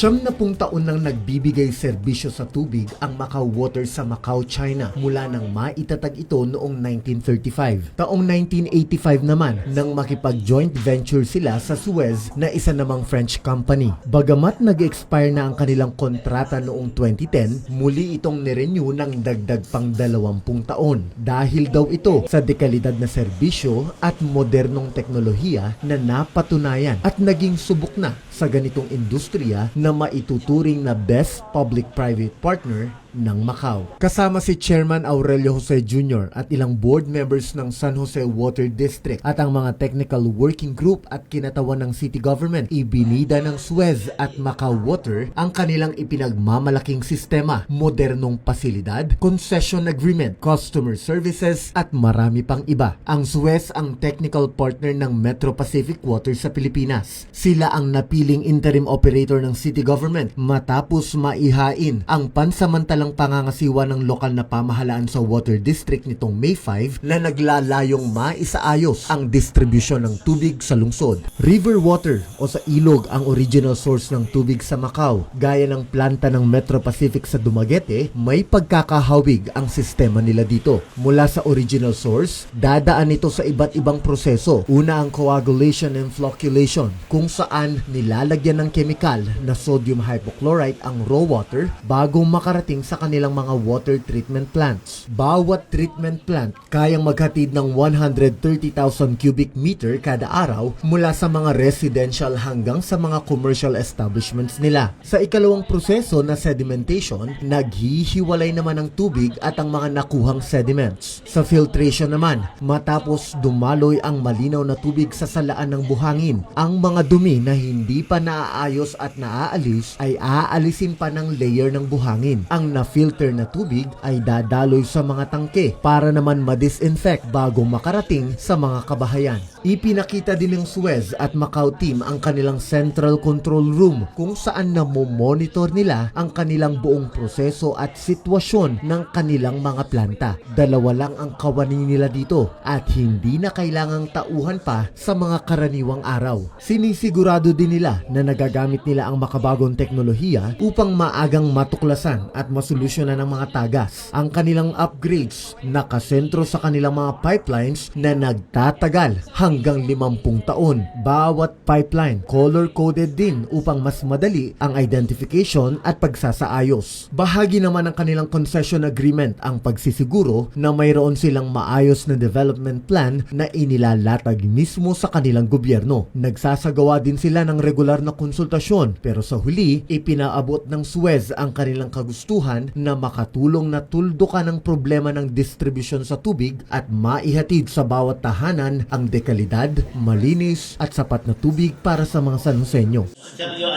70 taon nang nagbibigay serbisyo sa tubig ang Macau Water sa Macau, China mula nang maitatag ito noong 1935. Taong 1985 naman nang makipag-joint venture sila sa Suez na isa namang French company. Bagamat nag-expire na ang kanilang kontrata noong 2010, muli itong nirenew ng dagdag pang 20 taon. Dahil daw ito sa dekalidad na serbisyo at modernong teknolohiya na napatunayan at naging subok na sa ganitong industriya na maituturing na best public-private partner ng Macau. Kasama si Chairman Aurelio Jose Jr. at ilang board members ng San Jose Water District at ang mga technical working group at kinatawan ng city government, ibinida ng Suez at Macau Water ang kanilang ipinagmamalaking sistema, modernong pasilidad, concession agreement, customer services at marami pang iba. Ang Suez ang technical partner ng Metro Pacific Water sa Pilipinas. Sila ang napiling interim operator ng city government matapos maihain ang pansamantalang pangangasiwa ng lokal na pamahalaan sa water district nitong May 5 na naglalayong maisaayos ang distribusyon ng tubig sa lungsod. River water o sa ilog ang original source ng tubig sa Macau. Gaya ng planta ng Metro Pacific sa Dumaguete, may pagkakahawig ang sistema nila dito. Mula sa original source, dadaan ito sa iba't ibang proseso. Una ang coagulation and flocculation, kung saan nilalagyan ng kemikal na sodium hypochlorite ang raw water bago makarating sa kanilang mga water treatment plants. Bawat treatment plant kayang maghatid ng 130,000 cubic meter kada araw mula sa mga residential hanggang sa mga commercial establishments nila. Sa ikalawang proseso na sedimentation, naghihiwalay naman ang tubig at ang mga nakuhang sediments. Sa filtration naman, matapos dumaloy ang malinaw na tubig sa salaan ng buhangin, ang mga dumi na hindi pa naaayos at naaalis ay aalisin pa ng layer ng buhangin. Ang na-filter na tubig ay dadaloy sa mga tangke para naman ma-disinfect bago makarating sa mga kabahayan. Ipinakita din ng Suez at Macau team ang kanilang central control room kung saan namo-monitor nila ang kanilang buong proseso at sitwasyon ng kanilang mga planta. Dalawa lang ang kawani nila dito at hindi na kailangang tauhan pa sa mga karaniwang araw. Sinisigurado din nila na nagagamit nila ang makabagong teknolohiya upang maagang matuklasan at masolusyonan ng mga tagas. Ang kanilang upgrades nakasentro sa kanilang mga pipelines na nagtatagal hanggang 50 taon. Bawat pipeline color-coded din upang mas madali ang identification at pagsasaayos. Bahagi naman ng kanilang concession agreement ang pagsisiguro na mayroon silang maayos na development plan na inilalatag mismo sa kanilang gobyerno. Nagsasagawa din sila ng regular na konsultasyon pero sa huli, ipinaabot ng Suez ang kanilang kagustuhan na makatulong na tuldukan ang problema ng distribusyon sa tubig at maihatid sa bawat tahanan ang dekalidad, malinis at sapat na tubig para sa mga San Joseño.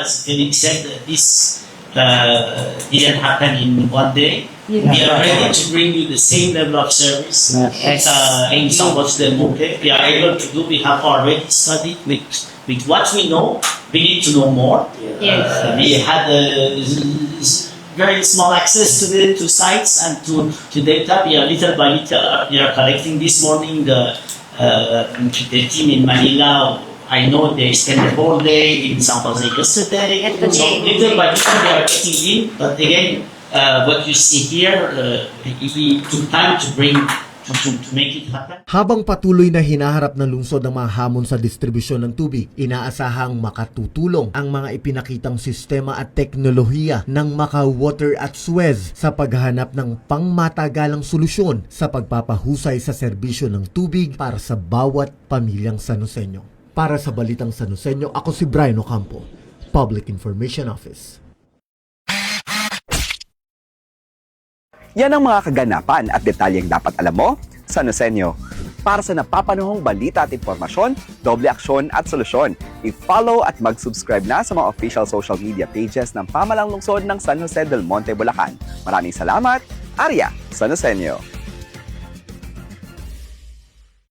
As Philip said, this didn't happen in one day. Yeah. We are ready to bring you the same level of service in San Jose del Monte. We are able to do. We have already studied with what we know. We need to know more. Yes. We had very small access to sites and to data. We are little by little. We are collecting this morning the team in Manila. I know they spent the whole day in San Jose yesterday. So little by little they are getting in. But again, what you see here, we took time to bring to make it happen. Habang patuloy na hinaharap ng lungsod ng mga hamon sa distribusyon ng tubig, inaasahang makatutulong ang mga ipinakitang sistema at teknolohiya ng Macau Water at Suez sa paghahanap ng pangmatagalang solusyon sa pagpapahusay sa serbisyo ng tubig para sa bawat pamilyang San Joseño. Para sa Balitang San Joseño, ako si Brian Ocampo, Public Information Office. Yan ang mga kaganapan at detalyeng dapat alam mo sa San Joseño. Para sa napapanahong balita at impormasyon, doble aksyon at solusyon, i-follow at mag-subscribe na sa mga official social media pages ng Pamahalang Lungsod ng San Jose del Monte, Bulacan. Maraming salamat, Arya San Joseño.